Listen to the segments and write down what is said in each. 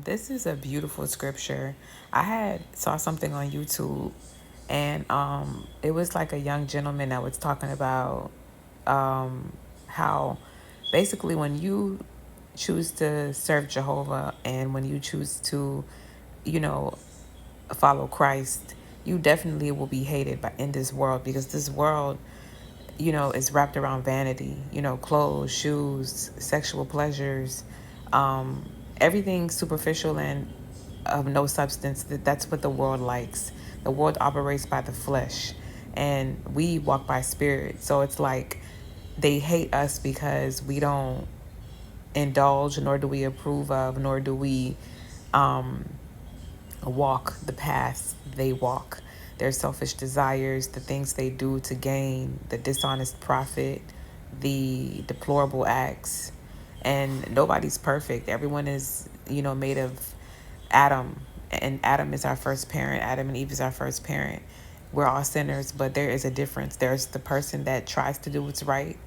This is a beautiful scripture. I had saw something on YouTube, and it was like a young gentleman that was talking about how basically when you choose to serve Jehovah and when you choose to, you know, follow Christ, you definitely will be hated by in this world because this world, is wrapped around vanity, clothes, shoes, sexual pleasures, um, everything superficial and of no substance. That's what the world likes. The world operates by the flesh, and we walk by spirit. So it's like they hate us because we don't indulge, nor do we approve of, nor do we um, walk the paths they walk, their selfish desires, the things they do to gain, the dishonest profit, the deplorable acts. And nobody's perfect. Everyone is, made of Adam, and Adam is our first parent. Adam and Eve is our first parent. We're all sinners, but there is a difference. There's the person that tries to do what's right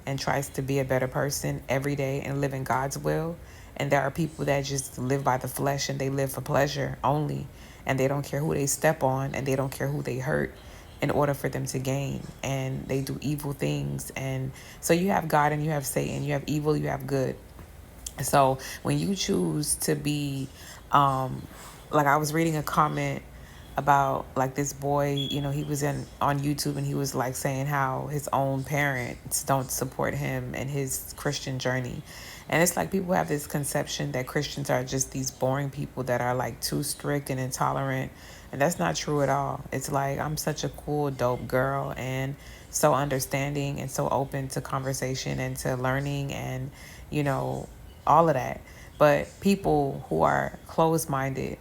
and tries to be a better person every day and live in God's will. And there are people that just live by the flesh and they live for pleasure only. And they don't care who they step on and they don't care who they hurt in order for them to gain. And they do evil things. And so you have God and you have Satan, you have evil, you have good. So when you choose to be, like I was reading a comment about like this boy, he was in on YouTube and he was like saying how his own parents don't support him in his Christian journey. And it's like people have this conception that Christians are just these boring people that are like too strict and intolerant. And that's not true at all. It's like I'm such a cool, dope girl and so understanding and so open to conversation and to learning and, you know, all of that. But people who are closed minded,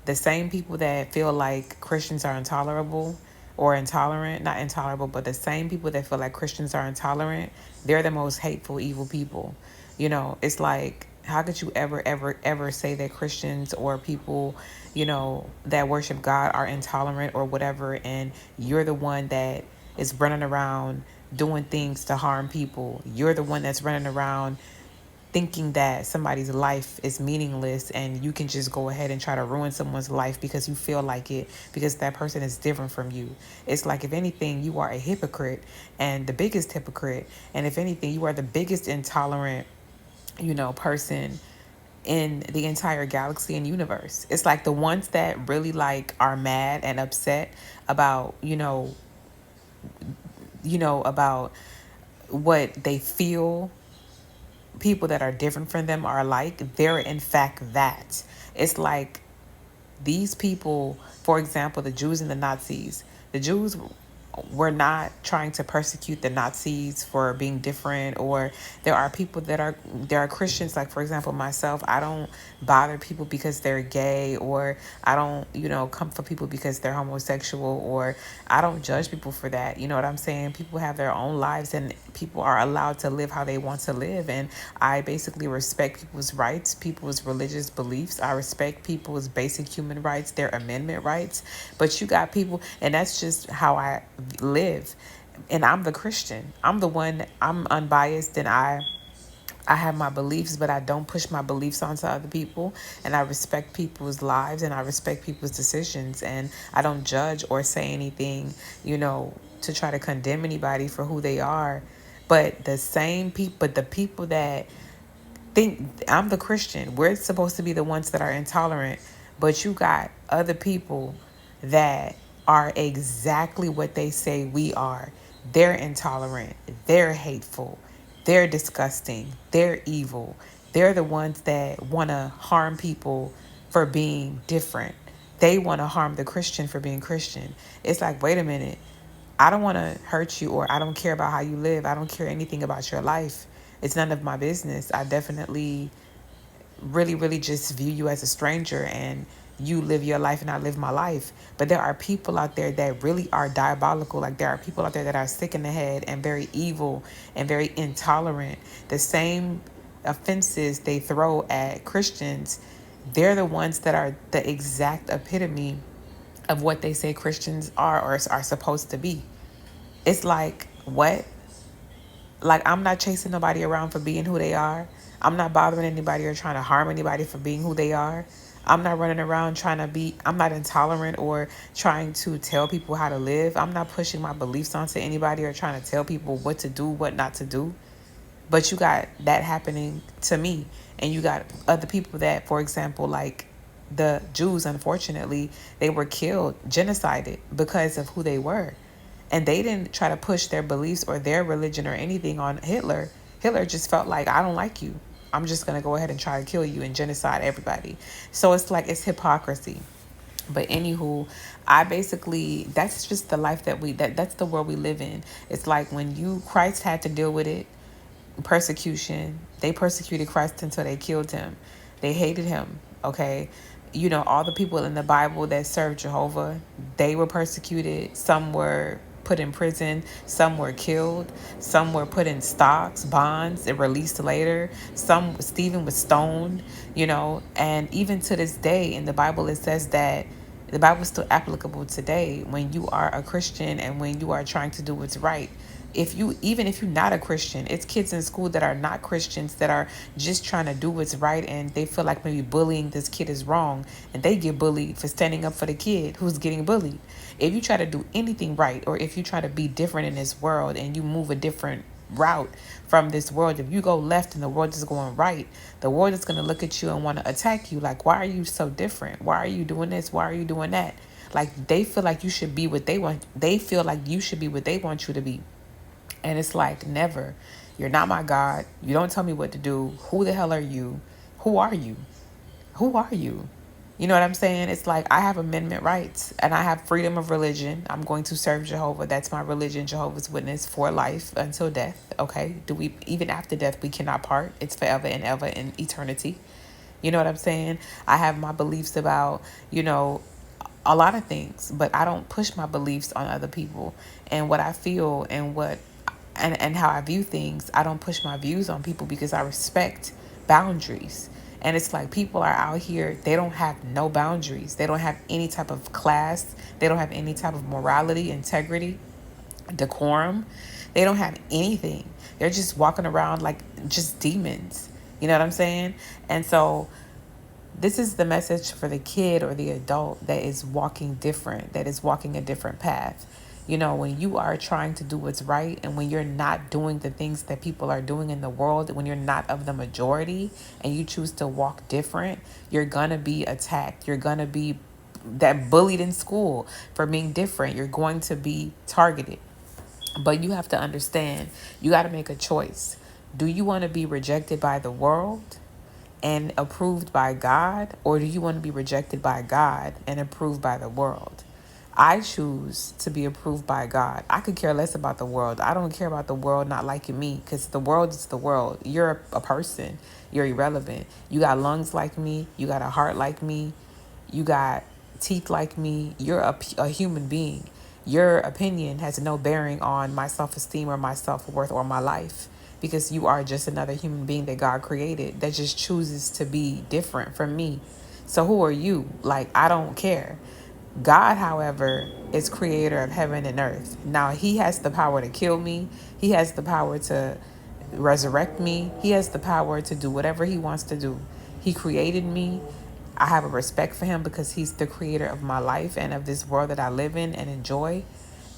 the same people that feel like Christians are intolerable or intolerant, not intolerable, but the same people that feel like Christians are intolerant, they're the most hateful, evil people. It's like, how could you ever, ever, ever say that Christians or people, that worship God are intolerant or whatever, and you're the one that is running around doing things to harm people? You're the one that's running around thinking that somebody's life is meaningless and you can just go ahead and try to ruin someone's life because you feel like it because that person is different from you. It's like, if anything, you are a hypocrite and the biggest hypocrite. And if anything, you are the biggest intolerant, person in the entire galaxy and universe. It's like the ones that really like are mad and upset about, about what they feel people that are different from them are like, they're in fact that. It's like these people, for example, the Jews and the Nazis. The Jews were not trying to persecute the Nazis for being different, or there are Christians, like for example myself, I don't bother people because they're gay, or I don't, come for people because they're homosexual, or I don't judge people for that. You know what I'm saying? People have their own lives and people are allowed to live how they want to live, and I basically respect people's rights, people's religious beliefs. I respect people's basic human rights, their amendment rights. But you got people, and that's just how I live. And I'm the Christian. I'm the one, I'm unbiased, and I have my beliefs, but I don't push my beliefs onto other people. And I respect people's lives and I respect people's decisions. And I don't judge or say anything, to try to condemn anybody for who they are. But the same people, but the people that think I'm the Christian, we're supposed to be the ones that are intolerant. But you got other people that are exactly what they say we are. They're intolerant. They're hateful. They're disgusting. They're evil. They're the ones that want to harm people for being different. They want to harm the Christian for being Christian. It's like, wait a minute. I don't want to hurt you, or I don't care about how you live. I don't care anything about your life. It's none of my business. I definitely really, really just view you as a stranger, and you live your life and I live my life. But there are people out there that really are diabolical. Like, there are people out there that are sick in the head and very evil and very intolerant. The same offenses they throw at Christians, they're the ones that are the exact epitome of what they say Christians are or are supposed to be. It's like, what? Like, I'm not chasing nobody around for being who they are. I'm not bothering anybody or trying to harm anybody for being who they are. I'm not running around I'm not intolerant or trying to tell people how to live. I'm not pushing my beliefs onto anybody or trying to tell people what to do, what not to do. But you got that happening to me. And you got other people that, for example, like the Jews, unfortunately, they were killed, genocided because of who they were. And they didn't try to push their beliefs or their religion or anything on Hitler. Hitler just felt like, I don't like you. I'm just going to go ahead and try to kill you and genocide everybody. So it's like, it's hypocrisy. But anywho, I basically, that's just the life that's the world we live in. It's like when Christ had to deal with it, persecution. They persecuted Christ until they killed him. They hated him. Okay. All the people in the Bible that served Jehovah, they were persecuted. Some were put in prison. Some were killed. Some were put in stocks, bonds, and released later. Stephen was stoned, and even to this day in the Bible, it says that the Bible is still applicable today when you are a Christian and when you are trying to do what's right. Even if you're not a Christian, it's kids in school that are not Christians that are just trying to do what's right, and they feel like maybe bullying this kid is wrong, and they get bullied for standing up for the kid who's getting bullied. If you try to do anything right, or if you try to be different in this world and you move a different route from this world, if you go left and the world is going right, the world is going to look at you and want to attack you. Like, why are you so different? Why are you doing this? Why are you doing that? Like, they feel like you should be what they want. They feel like you should be what they want you to be. And it's like, never. You're not my God. You don't tell me what to do. Who the hell are you? Who are you? Who are you? You know what I'm saying? It's like, I have amendment rights and I have freedom of religion. I'm going to serve Jehovah. That's my religion, Jehovah's Witness, for life until death. Okay. Even after death, we cannot part. It's forever and ever in eternity. You know what I'm saying? I have my beliefs about, a lot of things, but I don't push my beliefs on other people. And what I feel and how I view things, I don't push my views on people because I respect boundaries. And it's like, people are out here, they don't have no boundaries. They don't have any type of class. They don't have any type of morality, integrity, decorum. They don't have anything. They're just walking around like just demons. You know what I'm saying? And so this is the message for the kid or the adult that is walking different, that is walking a different path. When you are trying to do what's right and when you're not doing the things that people are doing in the world, when you're not of the majority and you choose to walk different, you're going to be attacked. You're going to be that bullied in school for being different. You're going to be targeted. But you have to understand, you got to make a choice. Do you want to be rejected by the world and approved by God, or do you want to be rejected by God and approved by the world? I choose to be approved by God. I could care less about the world. I don't care about the world not liking me, because the world is the world. You're a person. You're irrelevant. You got lungs like me. You got a heart like me. You got teeth like me. You're a human being. Your opinion has no bearing on my self-esteem or my self-worth or my life, because you are just another human being that God created that just chooses to be different from me. So who are you? Like, I don't care. God, however, is creator of heaven and earth. Now, he has the power to kill me. He has the power to resurrect me. He has the power to do whatever he wants to do. He created me. I have a respect for him because he's the creator of my life and of this world that I live in and enjoy.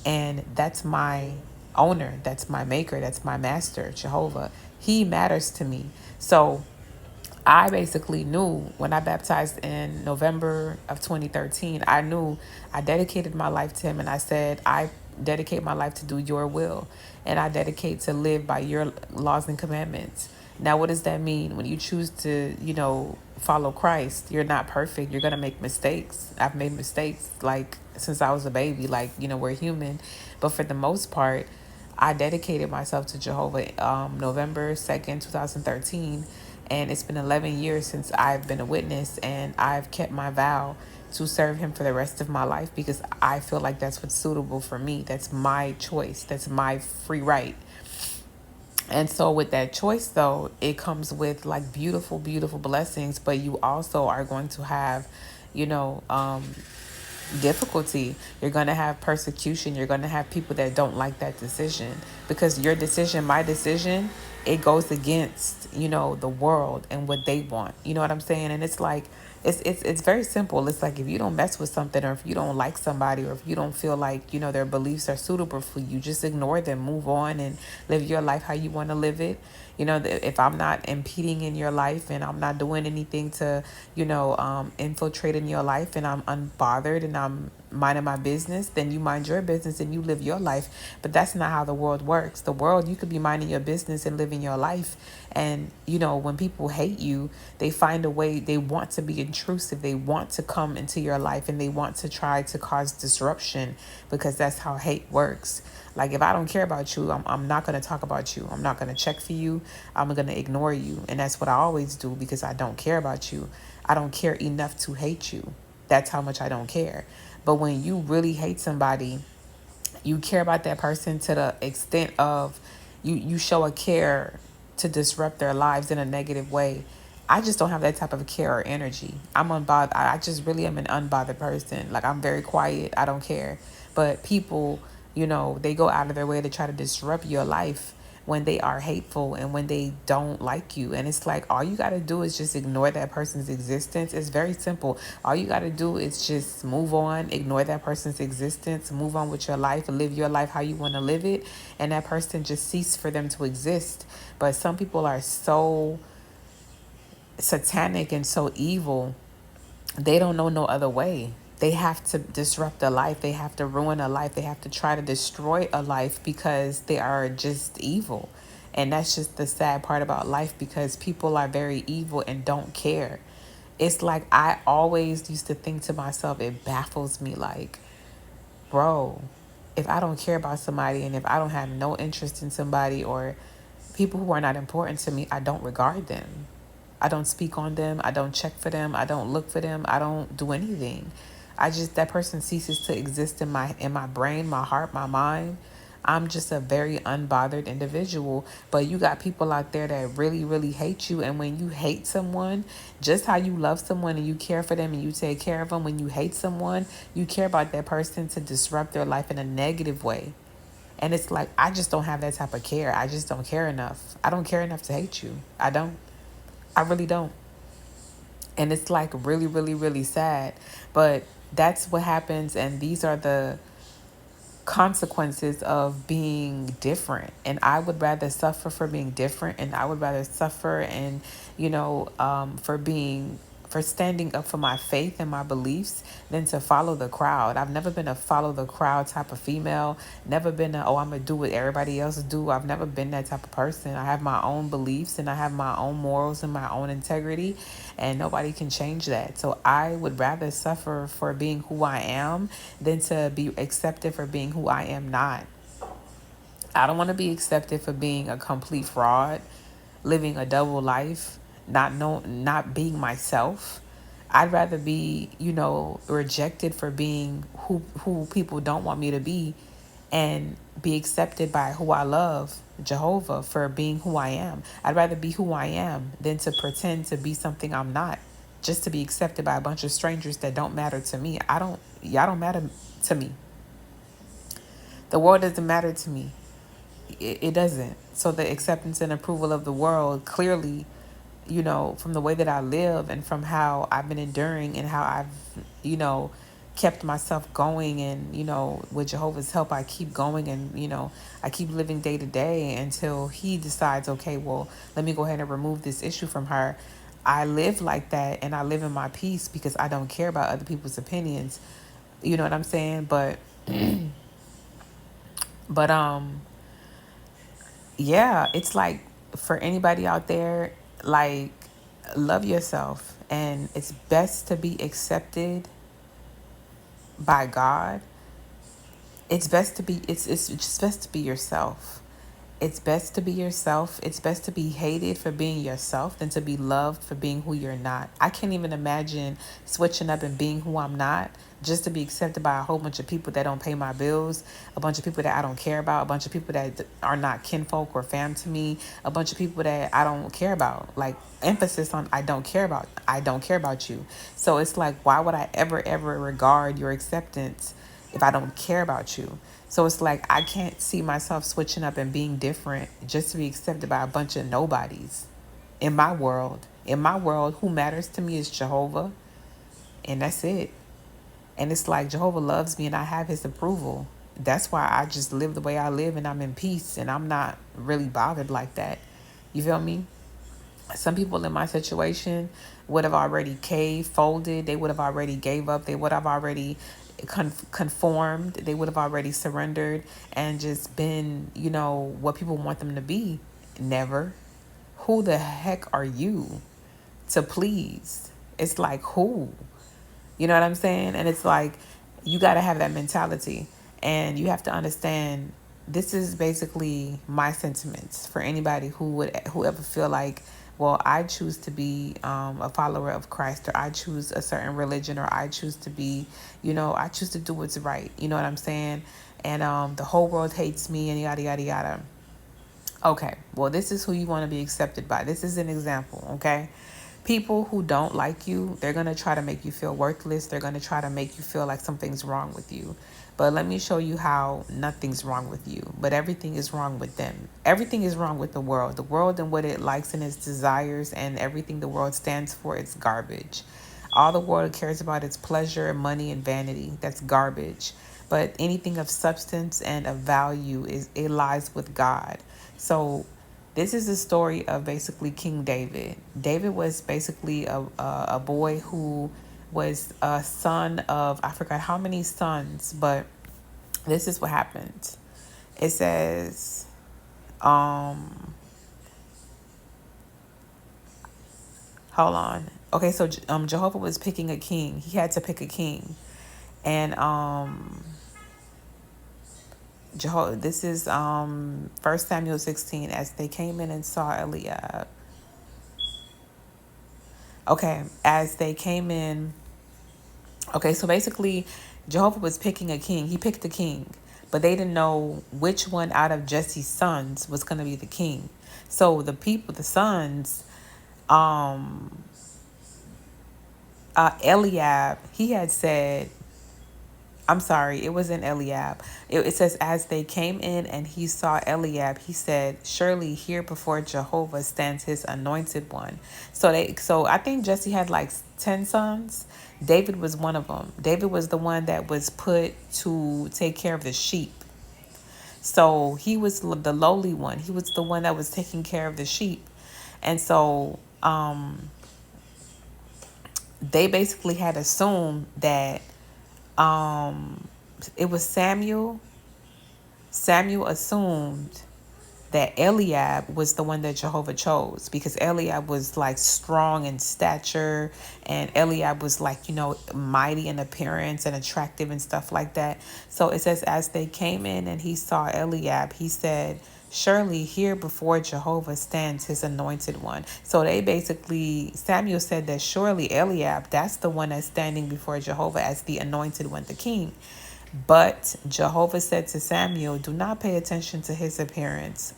And that's my owner. That's my maker. That's my master, Jehovah. He matters to me. So I basically knew when I baptized in November of 2013, I dedicated my life to him, and I said, I dedicate my life to do your will, and I dedicate to live by your laws and commandments. Now, what does that mean? When you choose to, follow Christ, you're not perfect. You're going to make mistakes. I've made mistakes like since I was a baby, we're human. But for the most part, I dedicated myself to Jehovah November 2nd, 2013. And it's been 11 years since I've been a witness, and I've kept my vow to serve him for the rest of my life because I feel like that's what's suitable for me. That's my choice. That's my free right. And so with that choice, though, it comes with like beautiful, beautiful blessings, but you also are going to have, you know, difficulty. You're going to have persecution. You're going to have people that don't like that decision, because your decision, my decision, it goes against, the world and what they want. You know what I'm saying? And it's like, it's very simple. It's like, if you don't mess with something, or if you don't like somebody, or if you don't feel like, their beliefs are suitable for you, just ignore them, move on, and live your life how you want to live it. If I'm not impeding in your life, and I'm not doing anything to, infiltrate in your life, and I'm unbothered, and I'm minding my business, then you mind your business and you live your life. But that's not how the world works. The world, you could be minding your business and living your life. And, when people hate you, they find a way, they want to be intrusive. They want to come into your life, and they want to try to cause disruption, because that's how hate works. Like, if I don't care about you, I'm not going to talk about you. I'm not going to check for you. I'm going to ignore you. And that's what I always do, because I don't care about you. I don't care enough to hate you. That's how much I don't care. But when you really hate somebody, you care about that person to the extent of you show a care to disrupt their lives in a negative way. I just don't have that type of care or energy. I'm unbothered. I just really am an unbothered person. Like, I'm very quiet. I don't care. But people, they go out of their way to try to disrupt your life when they are hateful and when they don't like you. And it's like, all you got to do is just ignore that person's existence. It's very simple. All you got to do is just move on, ignore that person's existence, move on with your life, live your life how you want to live it. And that person just cease for them to exist. But some people are so satanic and so evil, they don't know no other way. They have to disrupt a life. They have to ruin a life. They have to try to destroy a life, because they are just evil. And that's just the sad part about life, because people are very evil and don't care. It's like, I always used to think to myself, it baffles me, like, bro, if I don't care about somebody, and if I don't have no interest in somebody, or people who are not important to me, I don't regard them. I don't speak on them. I don't check for them. I don't look for them. I don't do anything. That person ceases to exist in my brain, my heart, my mind. I'm just a very unbothered individual. But you got people out there that really, really hate you. And when you hate someone, just how you love someone and you care for them and you take care of them, when you hate someone, you care about that person to disrupt their life in a negative way. And it's like, I just don't have that type of care. I just don't care enough. I don't care enough to hate you. I don't. I really don't. And it's like really, really, really sad. But that's what happens. And these are the consequences of being different. And I would rather suffer for being different. And I would rather suffer and, for standing up for my faith and my beliefs than to follow the crowd. I've never been a follow the crowd type of female. Never been I'm going to do what everybody else do. I've never been that type of person. I have my own beliefs and I have my own morals and my own integrity, and nobody can change that. So I would rather suffer for being who I am than to be accepted for being who I am not. I don't want to be accepted for being a complete fraud, living a double life, not being myself. I'd rather be, rejected for being who people don't want me to be, and be accepted by who I love, Jehovah, for being who I am. I'd rather be who I am than to pretend to be something I'm not, just to be accepted by a bunch of strangers that don't matter to me. Y'all don't matter to me. The world doesn't matter to me. It doesn't. So the acceptance and approval of the world, clearly, from the way that I live and from how I've been enduring and how I've, kept myself going, and, with Jehovah's help, I keep going, and, I keep living day to day until he decides, okay, well, let me go ahead and remove this issue from her. I live like that, and I live in my peace, because I don't care about other people's opinions. You know what I'm saying? But yeah, it's like, for anybody out there, like, love yourself, and it's best to be accepted by God. It's just best to be yourself. It's best to be yourself. It's best to be hated for being yourself than to be loved for being who you're not. I can't even imagine switching up and being who I'm not, just to be accepted by a whole bunch of people that don't pay my bills, a bunch of people that I don't care about, a bunch of people that are not kinfolk or fam to me, a bunch of people that I don't care about. Like, emphasis on I don't care about. I don't care about you. So it's like, why would I ever regard your acceptance if I don't care about you? So it's like I can't see myself switching up and being different just to be accepted by a bunch of nobodies in my world. In my world, who matters to me is Jehovah, and that's it. And it's like Jehovah loves me and I have his approval. That's why I just live the way I live and I'm in peace and I'm not really bothered like that. You feel me? Some people in my situation would have already caved, folded. They would have already gave up. They would have already conformed. They would have already surrendered and just been, what people want them to be. Never. Who the heck are you to please? It's like, who? You know what I'm saying? And it's like, you got to have that mentality. And you have to understand, this is basically my sentiments for anybody who ever feel like, well, I choose to be a follower of Christ, or I choose a certain religion, or I choose to be, I choose to do what's right. You know what I'm saying? And the whole world hates me and yada, yada, yada. Okay, well, this is who you want to be accepted by. This is an example, okay? People who don't like you, they're going to try to make you feel worthless. They're going to try to make you feel like something's wrong with you. But let me show you how nothing's wrong with you, but everything is wrong with them. Everything is wrong with the world. The world and what it likes and its desires and everything the world stands for, it's garbage. All the world cares about is pleasure, money, and vanity. That's garbage. But anything of substance and of value, it lies with God. So this is the story of basically King David. David was basically a boy who was a son of, I forgot how many sons, but this is what happened. It says, hold on. Okay, so Jehovah was picking a king. He had to pick a king. And this is 1 Samuel 16. As they came in and saw Eliab. Okay, as they came in. Okay, so basically, Jehovah was picking a king. He picked a king, but they didn't know which one out of Jesse's sons was going to be the king. So the sons, Eliab, he had said, I'm sorry, it wasn't Eliab. It says, as they came in and he saw Eliab, he said, surely here before Jehovah stands his anointed one. So I think Jesse had like 10 sons. David was one of them. David was the one that was put to take care of the sheep. So he was the lowly one. He was the one that was taking care of the sheep. And so they basically had assumed that it was Samuel. Samuel assumed that Eliab was the one that Jehovah chose, because Eliab was like strong in stature, and Eliab was like, mighty in appearance and attractive and stuff like that. So it says, as they came in and he saw Eliab, he said, surely here before Jehovah stands his anointed one. So Samuel said that surely Eliab, that's the one that's standing before Jehovah as the anointed one, the king. But Jehovah said to Samuel, do not pay attention to his appearance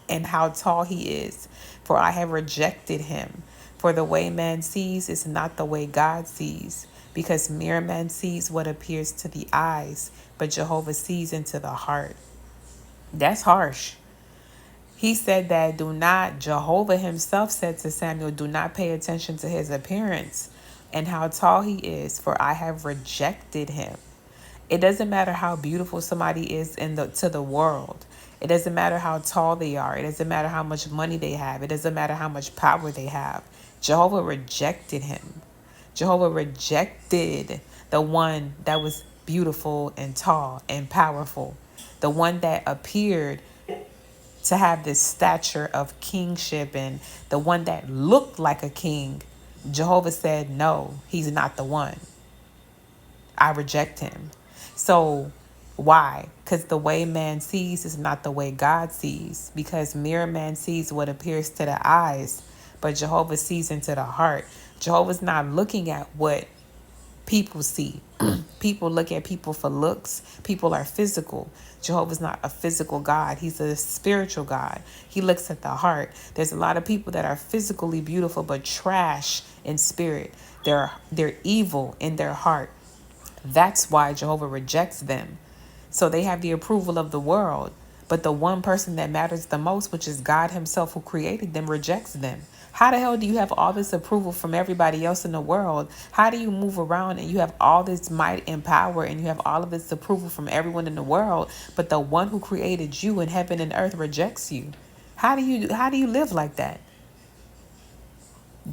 and how tall he is, for I have rejected him. For the way man sees is not the way God sees, because mere man sees what appears to the eyes, but Jehovah sees into the heart. That's harsh. He said that Jehovah himself said to Samuel, do not pay attention to his appearance and how tall he is, for I have rejected him. It doesn't matter how beautiful somebody is to the world. It doesn't matter how tall they are. It doesn't matter how much money they have. It doesn't matter how much power they have. Jehovah rejected him. Jehovah rejected the one that was beautiful and tall and powerful, the one that appeared to have this stature of kingship, and the one that looked like a king. Jehovah said, no, he's not the one. I reject him. So why? Because the way man sees is not the way God sees. Because mere man sees what appears to the eyes, but Jehovah sees into the heart. Jehovah's not looking at what people see. People look at people for looks. People are physical. Jehovah's not a physical God. He's a spiritual God. He looks at the heart. There's a lot of people that are physically beautiful but trash in spirit. They're evil in their heart. That's why Jehovah rejects them. So they have the approval of the world. But the one person that matters the most, which is God himself who created them, rejects them. How the hell do you have all this approval from everybody else in the world? How do you move around and you have all this might and power and you have all of this approval from everyone in the world, but the one who created you in heaven and earth rejects you? How do you live like that?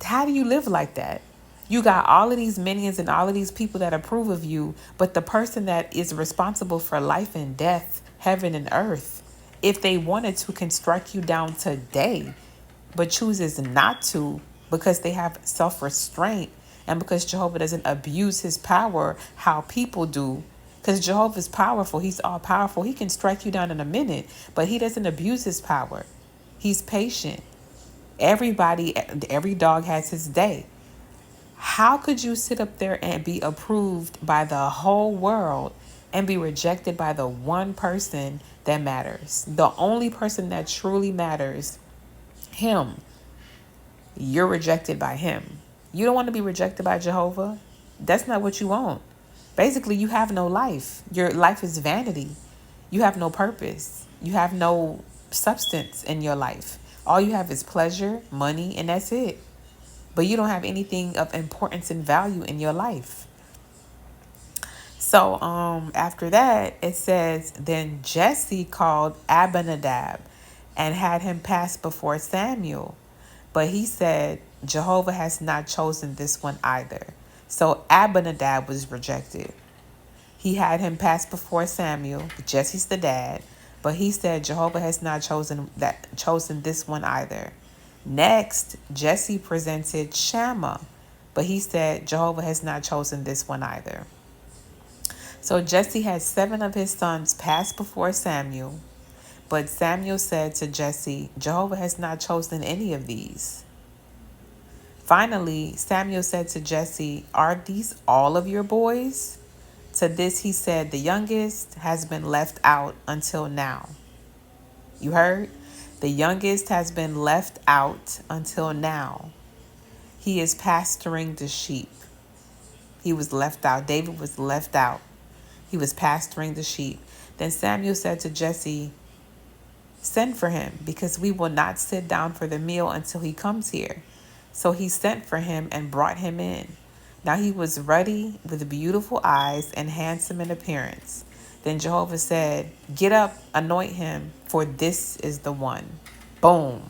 How do you live like that? You got all of these minions and all of these people that approve of you, but the person that is responsible for life and death, heaven and earth, if they wanted to, can strike you down today, but chooses not to because they have self-restraint and because Jehovah doesn't abuse his power how people do. Because Jehovah is powerful. He's all powerful. He can strike you down in a minute, but he doesn't abuse his power. He's patient. Every dog has his day. How could you sit up there and be approved by the whole world and be rejected by the one person that matters? The only person that truly matters, him. You're rejected by him. You don't want to be rejected by Jehovah. That's not what you want. Basically, you have no life. Your life is vanity. You have no purpose. You have no substance in your life. All you have is pleasure, money, and that's it. But you don't have anything of importance and value in your life. So after that, it says, then Jesse called Abinadab and had him pass before Samuel. But he said, Jehovah has not chosen this one either. So Abinadab was rejected. He had him pass before Samuel. Jesse's the dad. But he said, Jehovah has not chosen this one either. Next, Jesse presented Shammah. But he said, Jehovah has not chosen this one either. So Jesse had 7 of his sons pass before Samuel. But Samuel said to Jesse, Jehovah has not chosen any of these. Finally, Samuel said to Jesse, are these all of your boys? To this he said, the youngest has been left out until now. You heard? The youngest has been left out until now. He is pasturing the sheep. He was left out. David was left out. He was pasturing the sheep. Then Samuel said to Jesse, send for him, because we will not sit down for the meal until he comes here. So he sent for him and brought him in. Now he was ruddy with beautiful eyes and handsome in appearance. Then Jehovah said, get up, anoint him, for this is the one. Boom.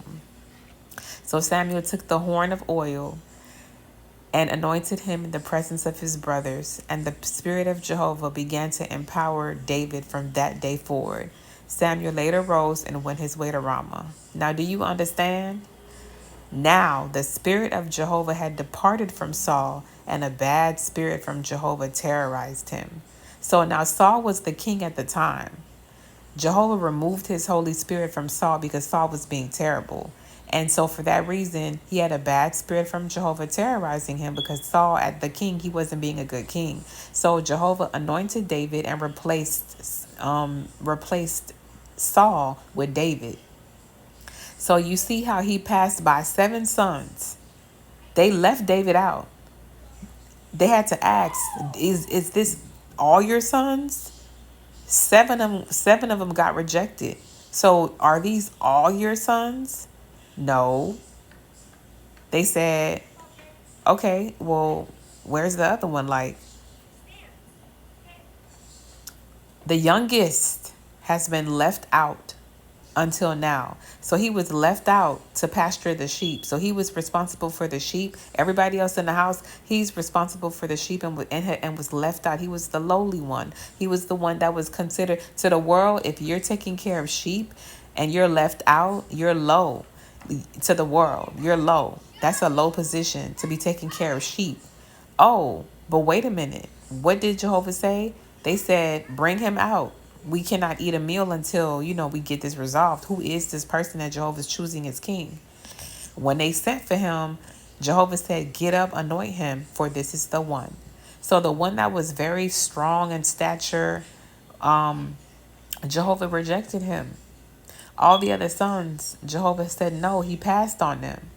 So Samuel took the horn of oil and anointed him in the presence of his brothers. And the Spirit of Jehovah began to empower David from that day forward. Samuel later rose and went his way to Ramah. Now, do you understand? Now the Spirit of Jehovah had departed from Saul, and a bad spirit from Jehovah terrorized him. So now Saul was the king at the time. Jehovah removed his Holy Spirit from Saul because Saul was being terrible. And so for that reason, he had a bad spirit from Jehovah terrorizing him, because Saul, at the king, he wasn't being a good king. So Jehovah anointed David and replaced Saul with David. So you see how he passed by 7 sons. They left David out. They had to ask, is this all your sons? Seven of them got rejected. So are these all your sons? No. They said, okay, well, where's the other one? Like, the youngest has been left out until now. So he was left out to pasture the sheep. So he was responsible for the sheep. Everybody else in the house, he's responsible for the sheep and was left out. He was the lowly one. He was the one that was considered, to the world, if you're taking care of sheep and you're left out, you're low. To the world, you're low. That's a low position, to be taking care of sheep. Oh, but wait a minute. What did Jehovah say? They said, bring him out. We cannot eat a meal until, we get this resolved. Who is this person that Jehovah's choosing as king? When they sent for him, Jehovah said, get up, anoint him, for this is the one. So the one that was very strong in stature, Jehovah rejected him. All the other sons, Jehovah said no, he passed on them.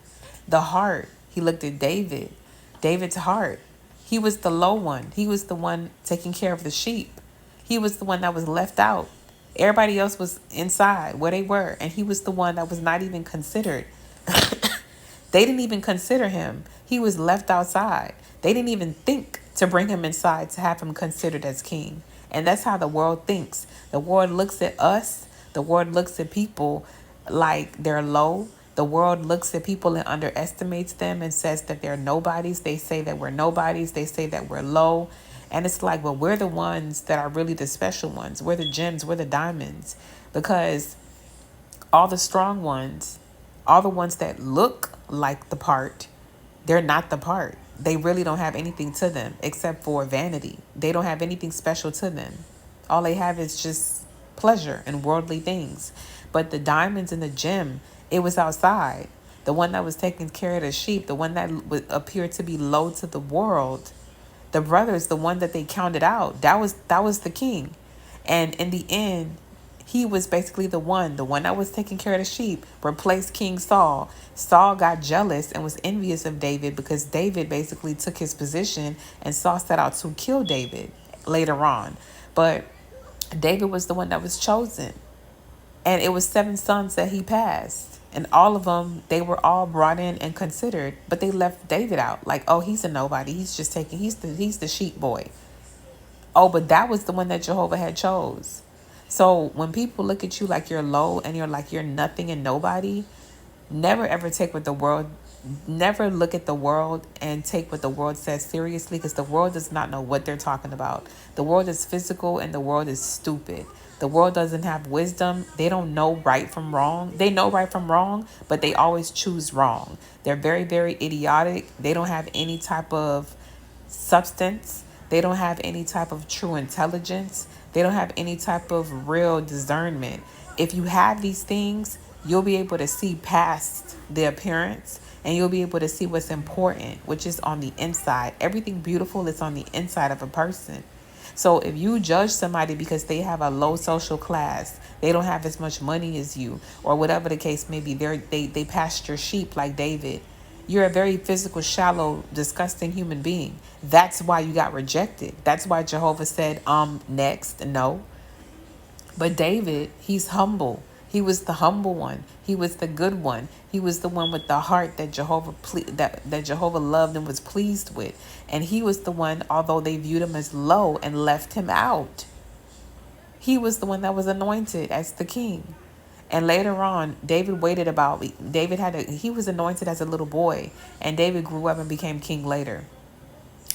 The heart, he looked at David's heart. He was the low one. He was the one taking care of the sheep. He was the one that was left out. Everybody else was inside where they were, and he was the one that was not even considered. They didn't even consider him. He was left outside. They didn't even think to bring him inside to have him considered as king. And that's how the world thinks. The world looks at us, the world looks at people like they're low. The world looks at people and underestimates them and says that they're nobodies. They say that we're nobodies. They say that we're low. And it's like, well, we're the ones that are really the special ones. We're the gems, we're the diamonds. Because all the strong ones, all the ones that look like the part, they're not the part. They really don't have anything to them except for vanity. They don't have anything special to them. All they have is just pleasure and worldly things. But the diamonds in the gem, it was outside. The one that was taking care of the sheep, the one that appeared to be low to the world, the brothers, the one that they counted out, that was the king. And in the end, he was basically the one that was taking care of the sheep, replaced King Saul. Saul got jealous and was envious of David because David basically took his position, and Saul set out to kill David later on. But David was the one that was chosen. And it was 7 sons that he passed. And all of them, they were all brought in and considered, but they left David out. Like, oh, he's a nobody. He's the sheep boy. Oh, but that was the one that Jehovah had chose. So when people look at you like you're low and you're like you're nothing and nobody, never ever take what the world, never look at the world and take what the world says seriously, because the world does not know what they're talking about. The world is physical and the world is stupid. The world doesn't have wisdom. They don't know right from wrong. They know right from wrong, but they always choose wrong. They're very, very idiotic. They don't have any type of substance. They don't have any type of true intelligence. They don't have any type of real discernment. If you have these things, you'll be able to see past the appearance, and you'll be able to see what's important, which is on the inside. Everything beautiful is on the inside of a person. So if you judge somebody because they have a low social class, they don't have as much money as you, or whatever the case may be, they pasture sheep like David. You're a very physical, shallow, disgusting human being. That's why you got rejected. That's why Jehovah said, next, no. But David, he's humble. He was the humble one. He was the good one. He was the one with the heart that that Jehovah loved and was pleased with. And he was the one, although they viewed him as low and left him out, he was the one that was anointed as the king. And later on, he was anointed as a little boy, and David grew up and became king later.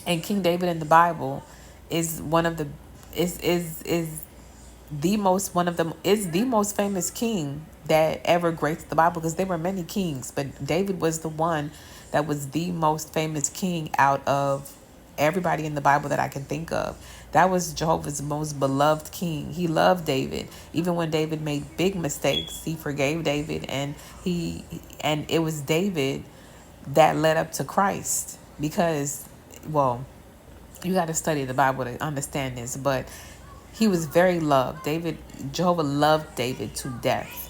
And King David in the Bible is one of the is the most one of them is the most famous king that ever graced the Bible, because there were many kings, but David was the one that was the most famous king out of everybody in the Bible that I can think of. That was Jehovah's most beloved king. He loved David. Even when David made big mistakes, he forgave David, and it was David that led up to Christ, because, well, you got to study the Bible to understand this, but he was very loved. Jehovah loved David to death.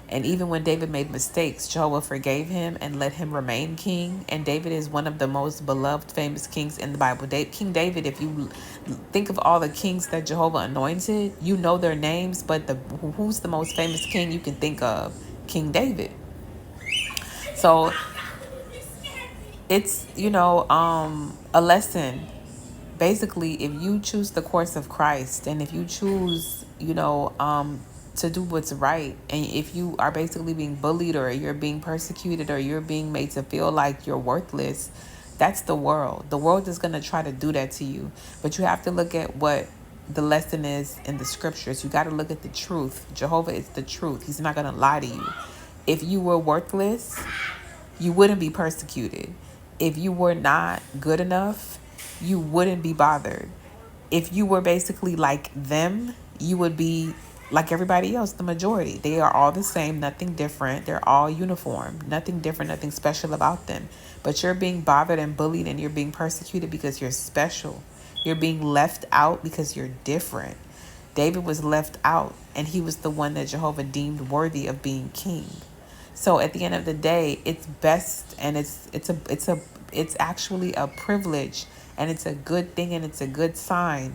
And even when David made mistakes, Jehovah forgave him and let him remain king. And David is one of the most beloved, famous kings in the Bible. King David, if you think of all the kings that Jehovah anointed, you know their names, but who's the most famous king you can think of? King David. So it's, a lesson. Basically, if you choose the course of Christ, and if you choose, to do what's right, and if you are basically being bullied, or you're being persecuted, or you're being made to feel like you're worthless, that's the world. The world is going to try to do that to you. But you have to look at what the lesson is in the scriptures. You got to look at the truth. Jehovah is the truth. He's not going to lie to you. If you were worthless, you wouldn't be persecuted. If you were not good enough, you wouldn't be bothered. If you were basically like them, you would be like everybody else, the majority. They are all the same, nothing different. They're all uniform, nothing different, nothing special about them. But you're being bothered and bullied, and you're being persecuted because you're special. You're being left out because you're different. David was left out, and he was the one that Jehovah deemed worthy of being king. So at the end of the day, it's best, and it's actually a privilege, and it's a good thing, and it's a good sign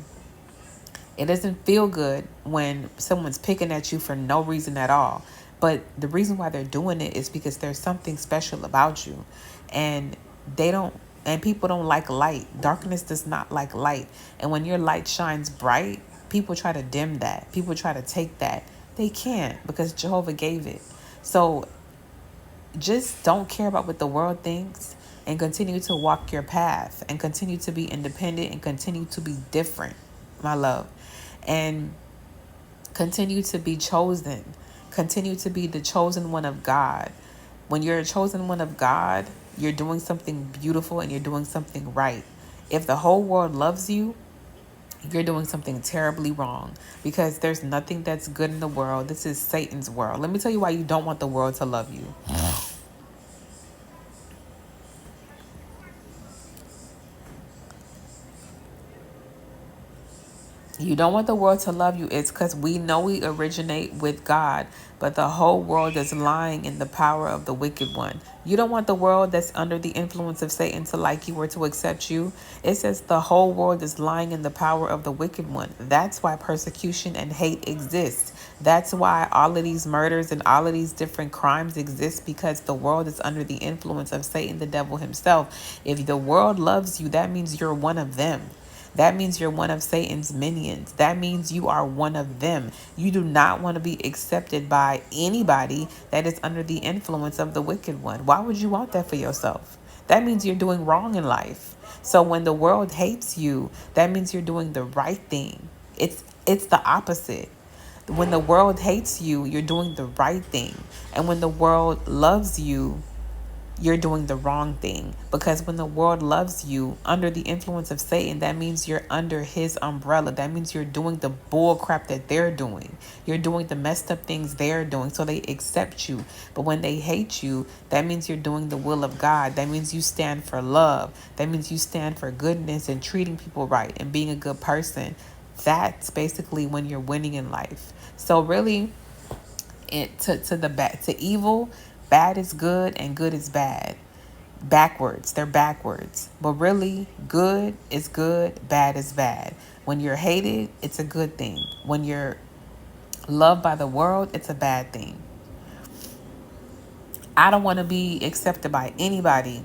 It doesn't feel good when someone's picking at you for no reason at all. But the reason why they're doing it is because there's something special about you. And they don't, and people don't like light. Darkness does not like light. And when your light shines bright, people try to dim that. People try to take that. They can't because Jehovah gave it. So just don't care about what the world thinks and continue to walk your path and continue to be independent and continue to be different, my love. And continue to be chosen. Continue to be the chosen one of God. When you're a chosen one of God, you're doing something beautiful and you're doing something right. If the whole world loves you, you're doing something terribly wrong because there's nothing that's good in the world. This is Satan's world. Let me tell you why you don't want the world to love you. You don't want the world to love you. It's because we know we originate with God, but the whole world is lying in the power of the wicked one. You don't want the world that's under the influence of Satan to like you or to accept you. It says the whole world is lying in the power of the wicked one. That's why persecution and hate exists. That's why all of these murders and all of these different crimes exist, because the world is under the influence of Satan, the devil himself. If the world loves you, that means you're one of them. That means you're one of Satan's minions. That means you are one of them. You do not want to be accepted by anybody that is under the influence of the wicked one. Why would you want that for yourself? That means you're doing wrong in life. So when the world hates you, that means you're doing the right thing. It's the opposite. When the world hates you, you're doing the right thing. And when the world loves you, you're doing the wrong thing. Because when the world loves you under the influence of Satan, that means you're under his umbrella. That means you're doing the bull crap that they're doing. You're doing the messed up things they're doing, so they accept you. But when they hate you, that means you're doing the will of God. That means you stand for love. That means you stand for goodness and treating people right and being a good person. That's basically when you're winning in life. So really, to the bad, to evil, bad is good and good is bad. Backwards, they're backwards. But really, good is good, bad is bad. When you're hated, it's a good thing. When you're loved by the world, it's a bad thing. I don't want to be accepted by anybody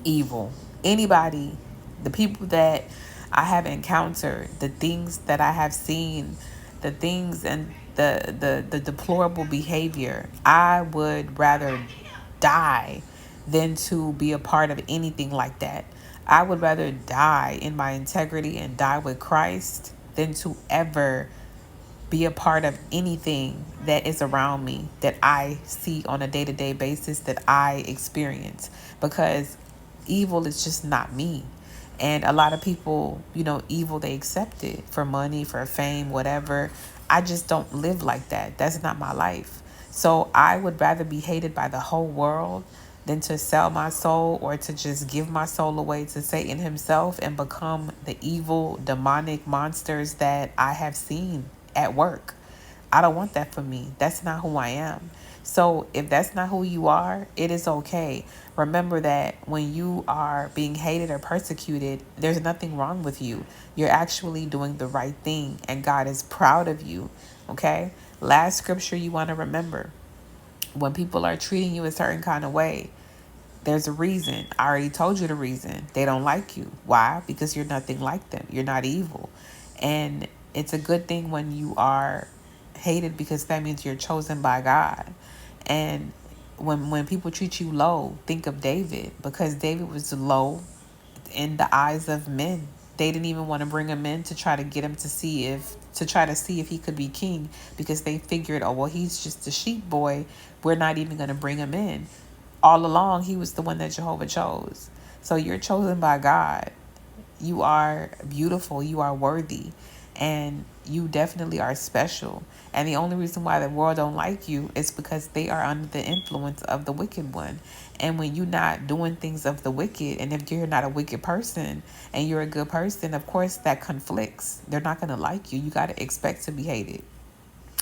evil. Anybody, the people that I have encountered, the things that I have seen, the things and the deplorable behavior, I would rather die than to be a part of anything like that. I would rather die in my integrity and die with Christ than to ever be a part of anything that is around me, that I see on a day-to-day basis, that I experience, because evil is just not me. And a lot of people, evil, they accept it for money, for fame, whatever. I just don't live like that. That's not my life. So I would rather be hated by the whole world than to sell my soul or to just give my soul away to Satan himself and become the evil, demonic monsters that I have seen at work. I don't want that for me. That's not who I am. So if that's not who you are, it is okay. Remember that when you are being hated or persecuted, there's nothing wrong with you. You're actually doing the right thing and God is proud of you. Okay? Last scripture you want to remember. When people are treating you a certain kind of way, there's a reason. I already told you the reason. They don't like you. Why? Because you're nothing like them. You're not evil. And it's a good thing when you are hated, because that means you're chosen by God. And when people treat you low, think of David, because David was low in the eyes of men. They didn't even want to bring him in to try to get him to try to see if he could be king, because they figured, oh, well, he's just a sheep boy. We're not even going to bring him in. All along, he was the one that Jehovah chose. So you're chosen by God. You are beautiful. You are worthy. And you definitely are special. And the only reason why the world don't like you is because they are under the influence of the wicked one. And when you're not doing things of the wicked, and if you're not a wicked person and you're a good person, of course that conflicts. They're not going to like you. You got to expect to be hated.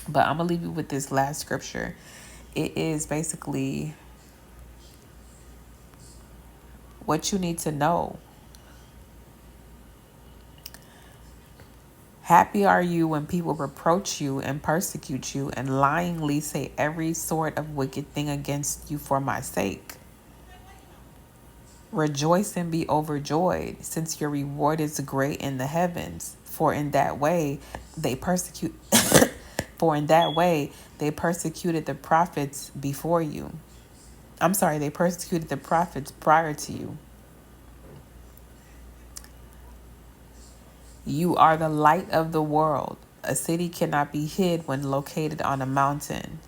But I'm going to leave you with this last scripture. It is basically what you need to know. Happy are you when people reproach you and persecute you and lyingly say every sort of wicked thing against you for my sake. Rejoice and be overjoyed, since your reward is great in the heavens. For in that way they persecute for in that way they persecuted the prophets before you. I'm sorry, they persecuted the prophets prior to you. You are the light of the world. A city cannot be hid when located on a mountain.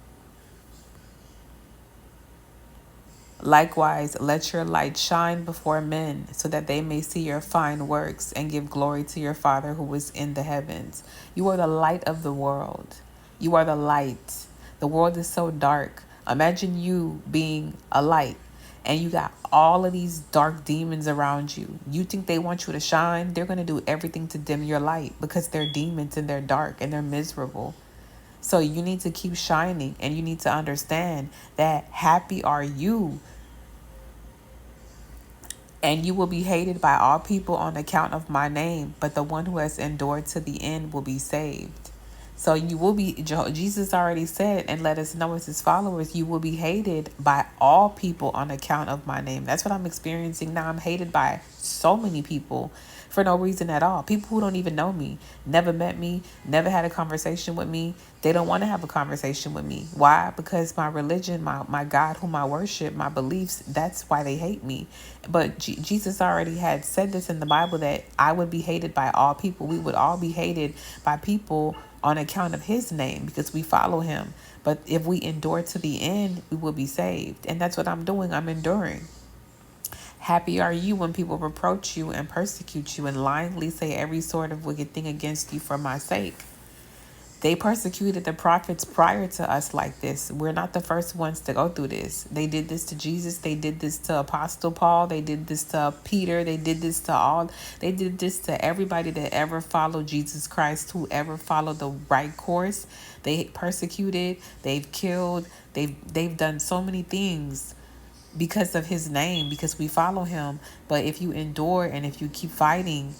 Likewise, let your light shine before men, so that they may see your fine works and give glory to your Father who is in the heavens. You are the light of the world. You are the light. The world is so dark. Imagine you being a light and you got all of these dark demons around you. You think they want you to shine? They're going to do everything to dim your light because they're demons and they're dark and they're miserable. So you need to keep shining, and you need to understand that happy are you, and you will be hated by all people on account of my name, but the one who has endured to the end will be saved. So you will be, Jesus already said and let us know as his followers, you will be hated by all people on account of my name. That's what I'm experiencing now. I'm hated by so many people for no reason at all. People who don't even know me, never met me, never had a conversation with me. They don't want to have a conversation with me. Why? Because my religion, my God whom I worship, my beliefs, that's why they hate me. But Jesus already had said this in the Bible, that I would be hated by all people. We would all be hated by people on account of his name because we follow him. But if we endure to the end, we will be saved. And that's what I'm doing. I'm enduring. Happy are you when people reproach you and persecute you and lyingly say every sort of wicked thing against you for my sake. They persecuted the prophets prior to us like this. We're not the first ones to go through this. They did this to Jesus. They did this to Apostle Paul. They did this to Peter. They did this to they did this to everybody that ever followed Jesus Christ, who ever followed the right course. They persecuted, they've killed, they've done so many things because of his name, because we follow him. But if you endure and if you keep fighting,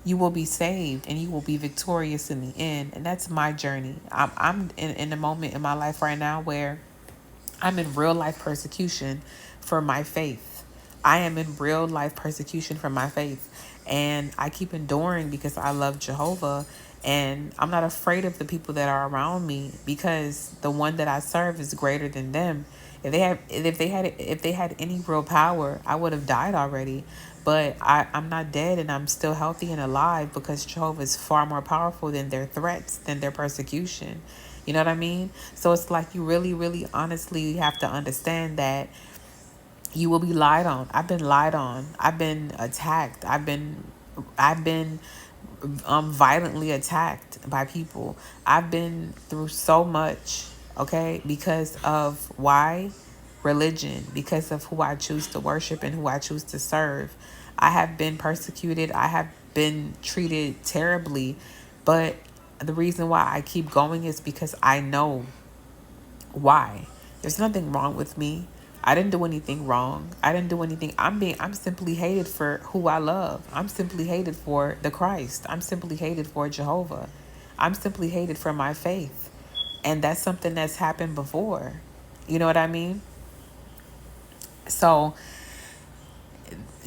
you will be saved and you will be victorious in the end. And that's my journey. I'm in a moment in my life right now where I'm in real life persecution for my faith. I am in real life persecution for my faith. And I keep enduring because I love Jehovah. And I'm not afraid of the people that are around me, because the one that I serve is greater than them. If they had any real power, I would have died already. But I'm not dead, and I'm still healthy and alive because Jehovah is far more powerful than their threats, than their persecution. You know what I mean? So it's like you really, really honestly have to understand that you will be lied on. I've been lied on. I've been attacked. I've been violently attacked by people. I've been through so much, okay, because of why? Religion, because of who I choose to worship and who I choose to serve. I have been persecuted. I have been treated terribly, but the reason why I keep going is because I know why. There's nothing wrong with me. I didn't do anything wrong. I didn't do anything. I'm simply hated for who I love. I'm simply hated for the Christ. I'm simply hated for Jehovah. I'm simply hated for my faith. And that's something that's happened before. You know what I mean? So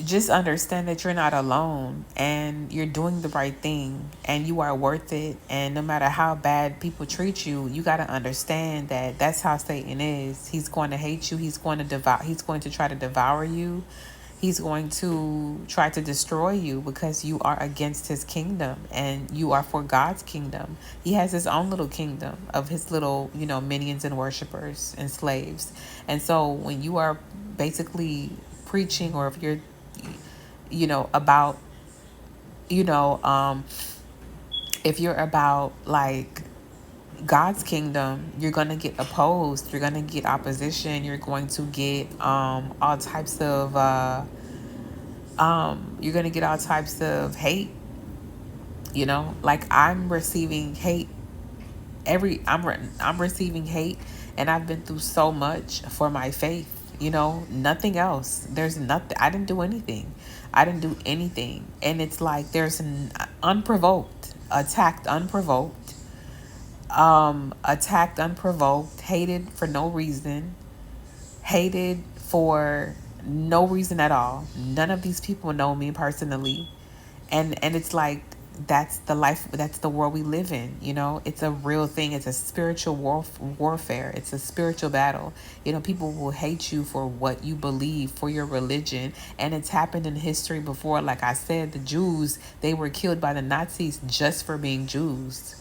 just understand that you're not alone, and you're doing the right thing, and you are worth it. And no matter how bad people treat you, you got to understand that that's how Satan is. He's going to hate you. He's going to try to devour you. He's going to try to destroy you because you are against his kingdom and you are for God's kingdom. He has his own little kingdom of his little, minions and worshipers and slaves. And so when you are basically preaching, or if you're, about, you know, um, if you're about like God's kingdom, you're going to get opposed. You're going to get opposition. You're going to get all types of you're going to get all types of hate, like I'm receiving hate I'm receiving hate, and I've been through so much for my faith. Nothing else. There's nothing. I didn't do anything. And it's like there's an unprovoked. attacked unprovoked, hated for no reason, hated for no reason at all. None of these people know me personally. And it's like, that's the life, that's the world we live in. It's a real thing. It's a spiritual warfare. It's a spiritual battle. People will hate you for what you believe, for your religion. And it's happened in history before. Like I said, the Jews, they were killed by the Nazis just for being Jews.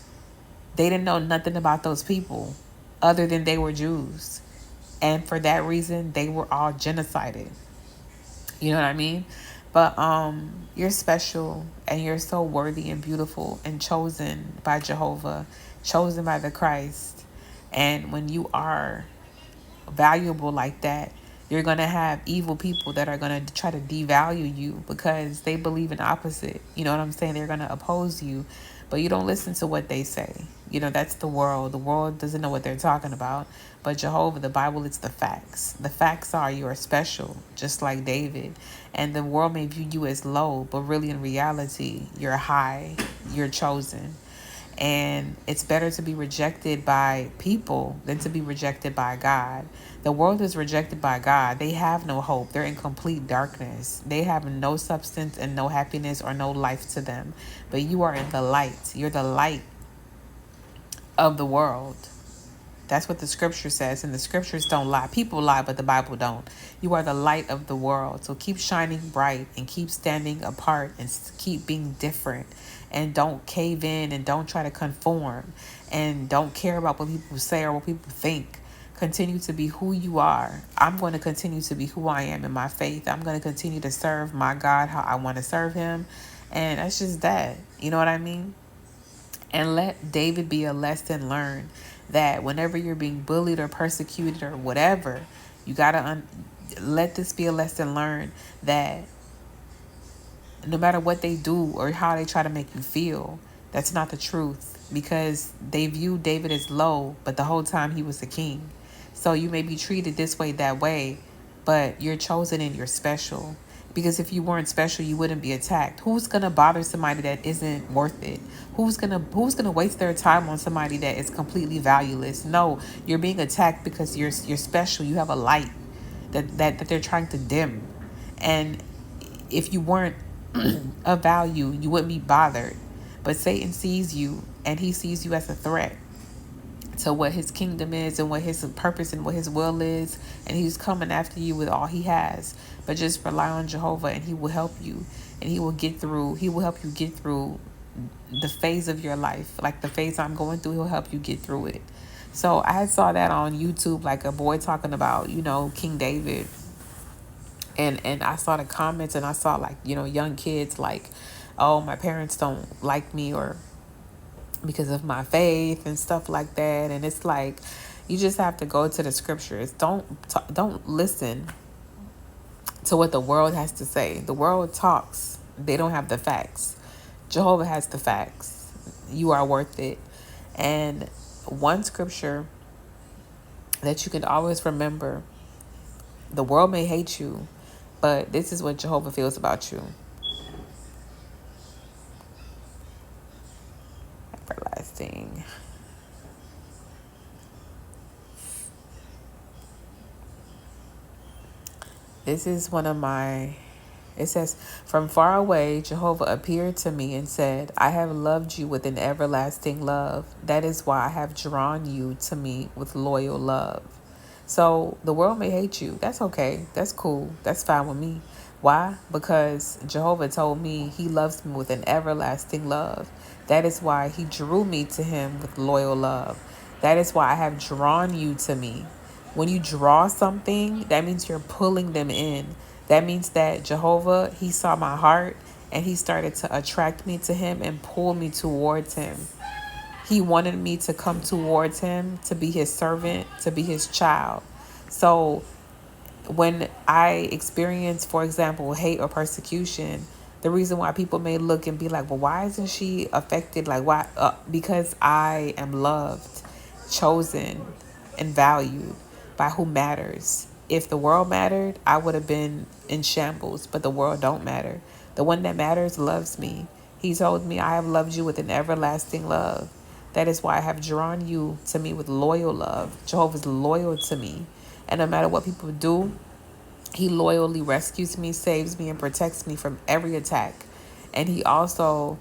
They didn't know nothing about those people other than they were Jews. And for that reason, they were all genocided. You know what I mean? But you're special, and you're so worthy and beautiful and chosen by Jehovah, chosen by the Christ. And when you are valuable like that, you're going to have evil people that are going to try to devalue you because they believe in opposite. You know what I'm saying? They're going to oppose you, but you don't listen to what they say. That's the world. The world doesn't know what they're talking about. But Jehovah, the Bible, it's the facts. The facts are you are special, just like David. And the world may view you as low, but really in reality, you're high, you're chosen. And it's better to be rejected by people than to be rejected by God. The world is rejected by God. They have no hope. They're in complete darkness. They have no substance and no happiness or no life to them. But you are in the light. You're the light of the world. That's what the scripture says. And the scriptures don't lie. People lie, but the Bible don't. You are the light of the world. So keep shining bright and keep standing apart and keep being different. And don't cave in and don't try to conform. And don't care about what people say or what people think. Continue to be who you are. I'm going to continue to be who I am in my faith. I'm going to continue to serve my God how I want to serve him. And that's just that. You know what I mean? And let David be a lesson learned that whenever you're being bullied or persecuted or whatever, you got to let this be a lesson learned that no matter what they do or how they try to make you feel, that's not the truth, because they view David as low, but the whole time he was the king. So you may be treated this way, that way, but you're chosen and you're special. Because if you weren't special, you wouldn't be attacked. Who's gonna bother somebody that isn't worth it? Who's gonna waste their time on somebody that is completely valueless? No, you're being attacked because you're special. You have a light that they're trying to dim. And if you weren't of value, you wouldn't be bothered. But Satan sees you, and he sees you as a threat to what his kingdom is and what his purpose and what his will is, and he's coming after you with all he has. But just rely on Jehovah, and he will help you, and he will help you get through the phase of your life. Like the phase I'm going through, he'll help you get through it. So I saw that on YouTube, like a boy talking about, King David. And I saw the comments, and I saw like, young kids like, oh, my parents don't like me, or because of my faith and stuff like that. And it's like, you just have to go to the scriptures. Don't listen to what the world has to say. The world talks. They don't have the facts. Jehovah has the facts. You are worth it. And one scripture that you can always remember: the world may hate you, but this is what Jehovah feels about you. Everlasting. This is one of my, it says, from far away, Jehovah appeared to me and said, I have loved you with an everlasting love. That is why I have drawn you to me with loyal love. So the world may hate you. That's okay. That's cool. That's fine with me. Why? Because Jehovah told me he loves me with an everlasting love. That is why he drew me to him with loyal love. That is why I have drawn you to me. When you draw something, that means you're pulling them in. That means that Jehovah, he saw my heart, and he started to attract me to him and pull me towards him. He wanted me to come towards him, to be his servant, to be his child. So when I experience, for example, hate or persecution, the reason why people may look and be like, well, why isn't she affected? Like, why? Because I am loved, chosen, and valued by who matters. If the world mattered, I would have been in shambles, but the world don't matter. The one that matters loves me, He told me, I have loved you with an everlasting love. That is why I have drawn you to me with loyal love. Jehovah is loyal to me. And no matter what people do, he loyally rescues me, saves me, and protects me from every attack. And he also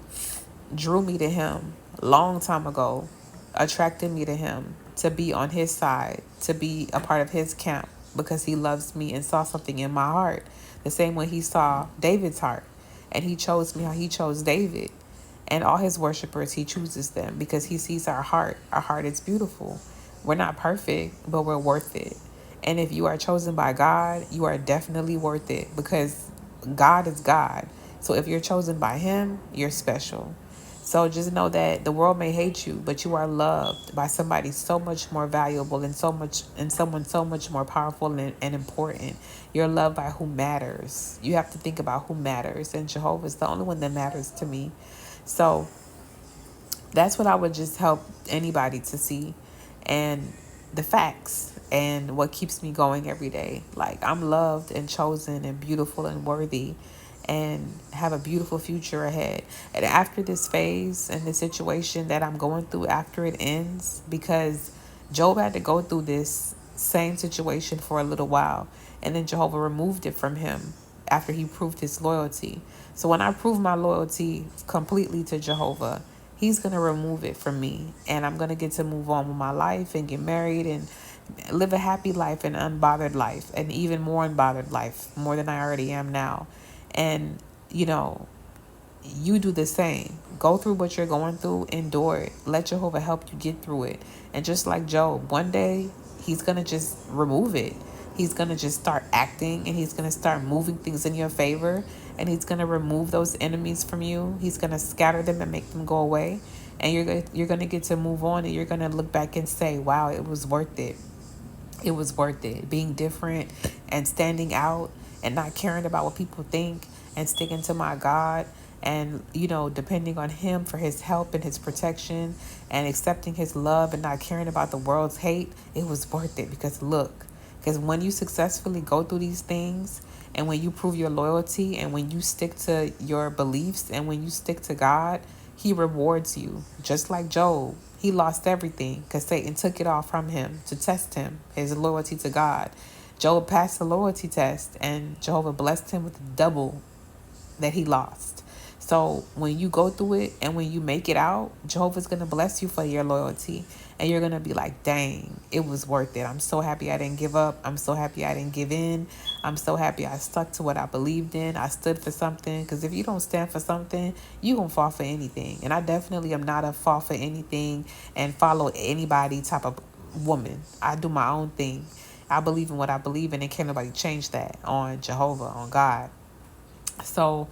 drew me to him long time ago, attracted me to him to be on his side, to be a part of his camp because he loves me and saw something in my heart. The same way he saw David's heart. And he chose me how he chose David. And all his worshipers, he chooses them because he sees our heart. Our heart is beautiful. We're not perfect, but we're worth it. And if you are chosen by God, you are definitely worth it because God is God. So if you're chosen by him, you're special. So just know that the world may hate you, but you are loved by somebody so much more valuable and someone so much more powerful and important. You're loved by who matters. You have to think about who matters. And Jehovah is the only one that matters to me. So that's what I would just help anybody to see, and the facts and what keeps me going every day. Like, I'm loved and chosen and beautiful and worthy and have a beautiful future ahead. And after this phase and the situation that I'm going through, after it ends, because Job had to go through this same situation for a little while, and then Jehovah removed it from him after he proved his loyalty. So when I prove my loyalty completely to Jehovah, he's going to remove it from me, and I'm going to get to move on with my life and get married and live a happy life and unbothered life, and even more unbothered life, more than I already am now. And, you know, you do the same. Go through what you're going through, endure it. Let Jehovah help you get through it. And just like Job, one day he's going to just remove it. He's going to just start acting, and he's going to start moving things in your favor, and he's going to remove those enemies from you. He's going to scatter them and make them go away. And you're going to get to move on, and you're going to look back and say, wow, it was worth it. It was worth it. Being different and standing out and not caring about what people think and sticking to my God and, you know, depending on him for his help and his protection and accepting his love and not caring about the world's hate. It was worth it because when you successfully go through these things and when you prove your loyalty and when you stick to your beliefs and when you stick to God, he rewards you. Just like Job, he lost everything because Satan took it all from him to test him, his loyalty to God. Job passed the loyalty test, and Jehovah blessed him with double that he lost. So when you go through it and when you make it out, Jehovah's going to bless you for your loyalty. And you're going to be like, dang, it was worth it. I'm so happy I didn't give up. I'm so happy I didn't give in. I'm so happy I stuck to what I believed in. I stood for something. Because if you don't stand for something, you're going to fall for anything. And I definitely am not a fall for anything and follow anybody type of woman. I do my own thing. I believe in what I believe in, and can't nobody change that on Jehovah, on God. So,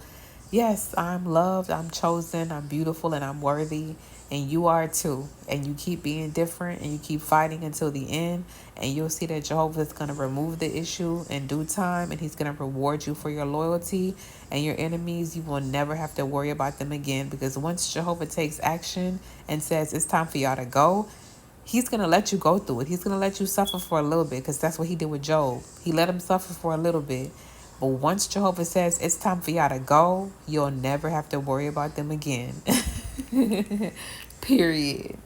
yes, I'm loved, I'm chosen, I'm beautiful, and I'm worthy. And you are too. And you keep being different and you keep fighting until the end. And you'll see that Jehovah is going to remove the issue in due time. And he's going to reward you for your loyalty. And your enemies, you will never have to worry about them again. Because once Jehovah takes action and says it's time for y'all to go, he's going to let you go through it. He's going to let you suffer for a little bit because that's what he did with Job. He let him suffer for a little bit. But once Jehovah says it's time for y'all to go, you'll never have to worry about them again. Period.